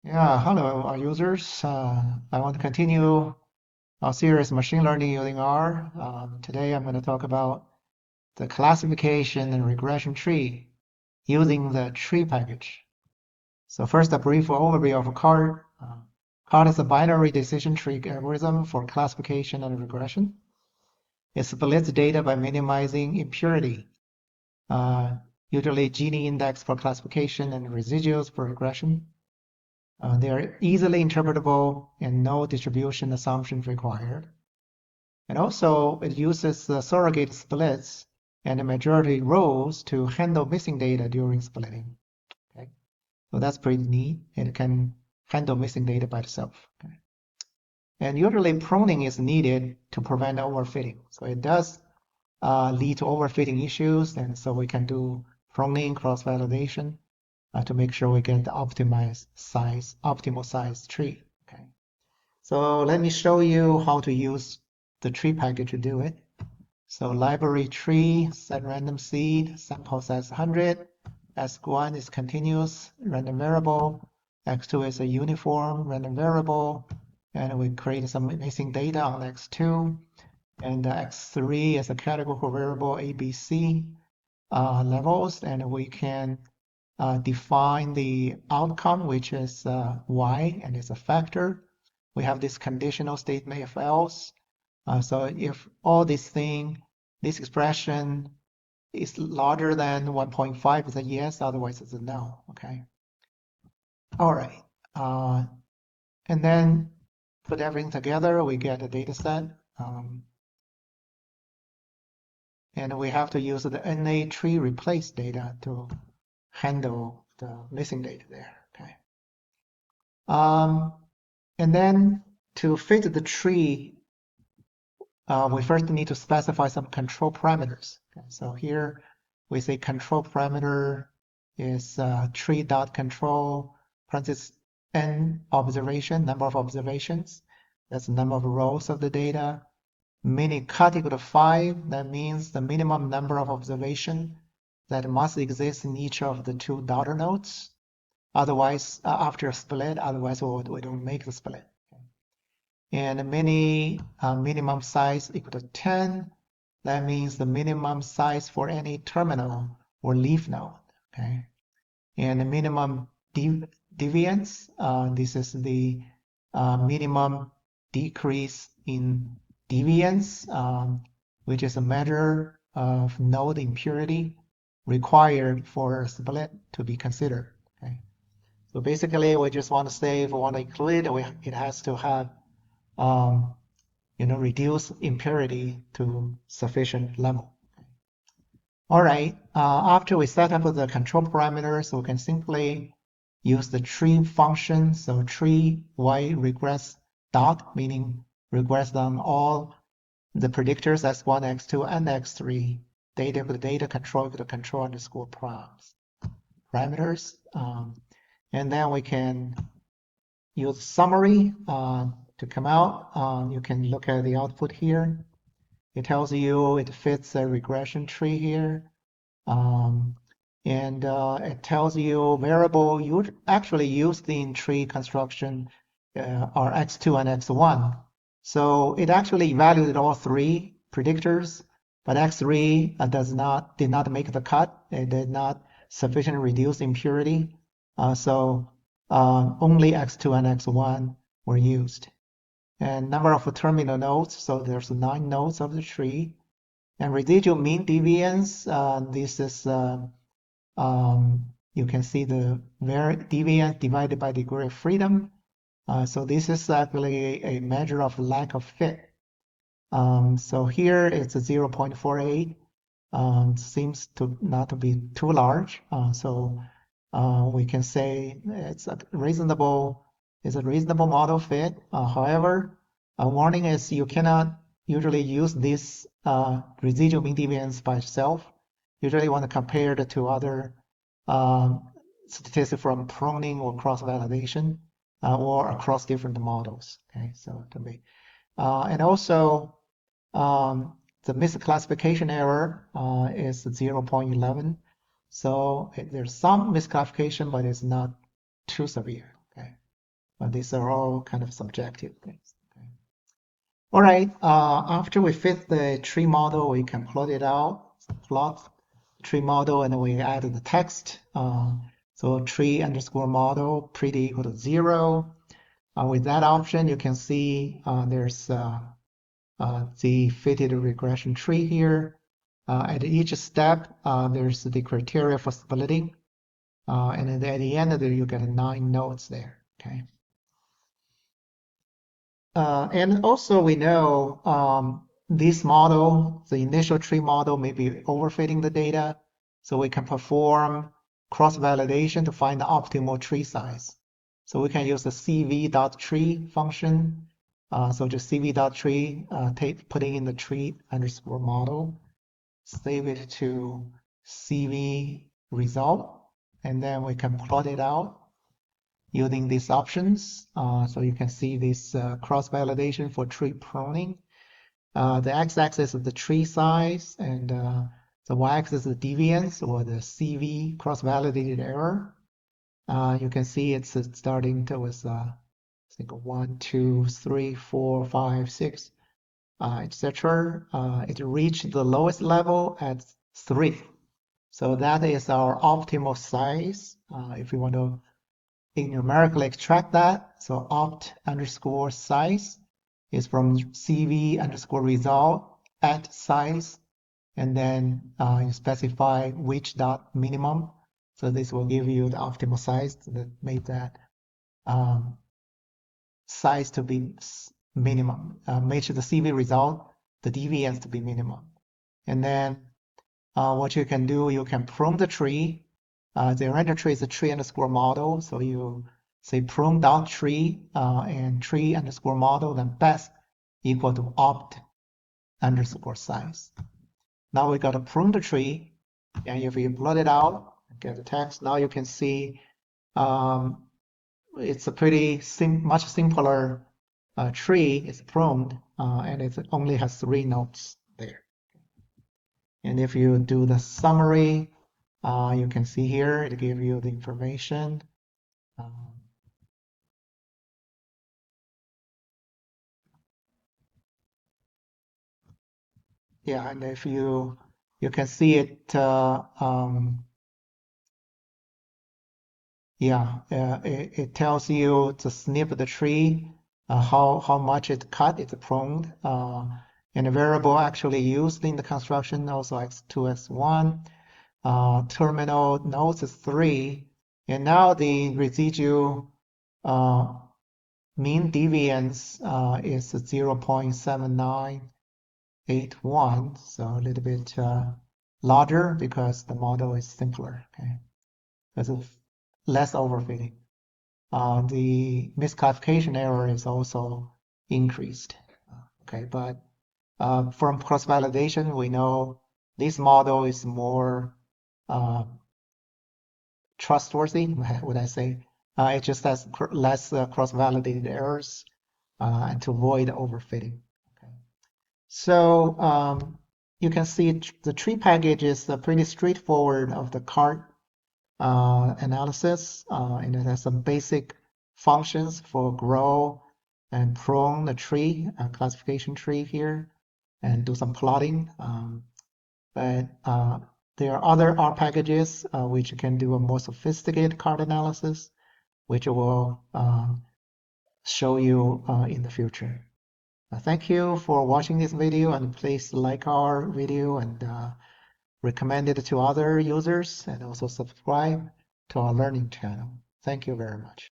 Yeah, hello, users. I want to continue our series Machine Learning using R. Today I'm going to talk about the classification and regression tree using the tree package. So first, a brief overview of CART. CART is a binary decision tree algorithm for classification and regression. It splits data by minimizing impurity, usually Gini index for classification and residuals for regression. They are easily interpretable and no distribution assumptions required. And also, it uses surrogate splits and majority rows to handle missing data during splitting. Okay, so that's pretty neat. It can handle missing data by itself. Okay? And usually, pruning is needed to prevent overfitting. So it does lead to overfitting issues, and so we can do pruning, cross-validation, to make sure we get the optimal size tree. Okay. So let me show you how to use the tree package to do it. So library tree, set random seed, sample size 100, x1 is continuous random variable, x2 is a uniform random variable, and we create some missing data on x2, and x3 is a categorical variable ABC levels, and we can define the outcome, which is y, and it's a factor. We have this conditional statement if else. So if all this expression is larger than 1.5, it's a yes, otherwise it's a no. Okay. All right. And then put everything together, we get a data set. And we have to use the NA tree replace data to handle the missing data there. Okay. And then to fit the tree, we first need to specify some control parameters. Okay, so here we say control parameter is tree.control parentheses n observation, number of observations. That's the number of rows of the data. Mini cut equal to 5. That means the minimum number of observation that must exist in each of the two daughter nodes. Otherwise, after a split, otherwise we don't make the split. Okay. And minimum size equal to 10. That means the minimum size for any terminal or leaf node. Okay. And the minimum deviance, this is the minimum decrease in deviance, which is a measure of node impurity required for a split to be considered. Okay. So basically, we just want to say if we want to include it, it has to have, reduce impurity to sufficient level. All right. After we set up the control parameters, we can simply use the tree function. So tree y regress dot, meaning regress on all the predictors x1, x2, and x3. Data with data control with the control underscore parameters. And then we can use summary to come out. You can look at the output here. It tells you it fits a regression tree here. And it tells you variable you actually used in tree construction are x2 and x1. So it actually evaluated all three predictors, but x3 did not make the cut. It did not sufficiently reduce impurity. So only x2 and x1 were used. And number of terminal nodes, so there's 9 nodes of the tree. And residual mean deviance, this is, you can see the deviance divided by degree of freedom. So this is actually a measure of lack of fit. So here it's a 0.48. Seems to not to be too large. So we can say it's a reasonable model fit. However, a warning is you cannot usually use this residual mean deviance by itself. Usually want to compare it to other statistics from pruning or cross-validation or across different models. Okay, so to be and also the misclassification error is 0.11. So there's some misclassification, but it's not too severe. Okay. but these are all kind of subjective things. Okay. All right, after we fit the tree model, we can plot it out, plot the tree model, and then we add the text. So tree underscore model pretty equal to 0. With that option, you can see there's the fitted regression tree here. At each step, there's the criteria for splitting. And then at the end of it, you get 9 nodes there. Okay. And also we know this model, the initial tree model, may be overfitting the data. So we can perform cross-validation to find the optimal tree size. So we can use the cv.tree function. So just cv.tree, putting in the tree underscore model, save it to cv result, and then we can plot it out using these options. So you can see this cross-validation for tree pruning. The x-axis is the tree size, and the y-axis is the deviance, or the CV, cross-validated error. You can see it's starting to with I think 1, 2, 3, 4, 5, 6, etc. It reached the lowest level at 3. So that is our optimal size. If we want to numerically extract that, so opt underscore size is from CV underscore result at size, and then you specify which dot minimum. So this will give you the optimal size that made that size to be minimum. Make the CV result, the deviance to be minimum. And then what you can do, you can prune the tree. The render tree is a tree underscore model. So you say prune dot tree and tree underscore model, then best equal to opt underscore size. Now we got to prune the tree, and if you plot it out, get the text. Now you can see it's a pretty much simpler tree. It's pruned, and it only has 3 nodes there. And if you do the summary, you can see here it gives you the information. Yeah, and if you can see it, yeah, it tells you to snip the tree, how much it cut, it's pruned, and a variable actually used in the construction also x2, x1. Terminal nodes is 3, and now the residual mean deviance is 0.7981, so a little bit larger because the model is simpler. Okay, there's less overfitting. The misclassification error is also increased. Okay, but from cross-validation, we know this model is more trustworthy, would I say. It just has less cross-validated errors and to avoid overfitting. Okay. So you can see the tree package is pretty straightforward of the cart analysis, and it has some basic functions for grow and prune the tree, classification tree here, and do some plotting. But there are other R packages which can do a more sophisticated card analysis, which will show you in the future. Thank you for watching this video, and please like our video and recommend it to other users, and also subscribe to our learning channel. Thank you very much.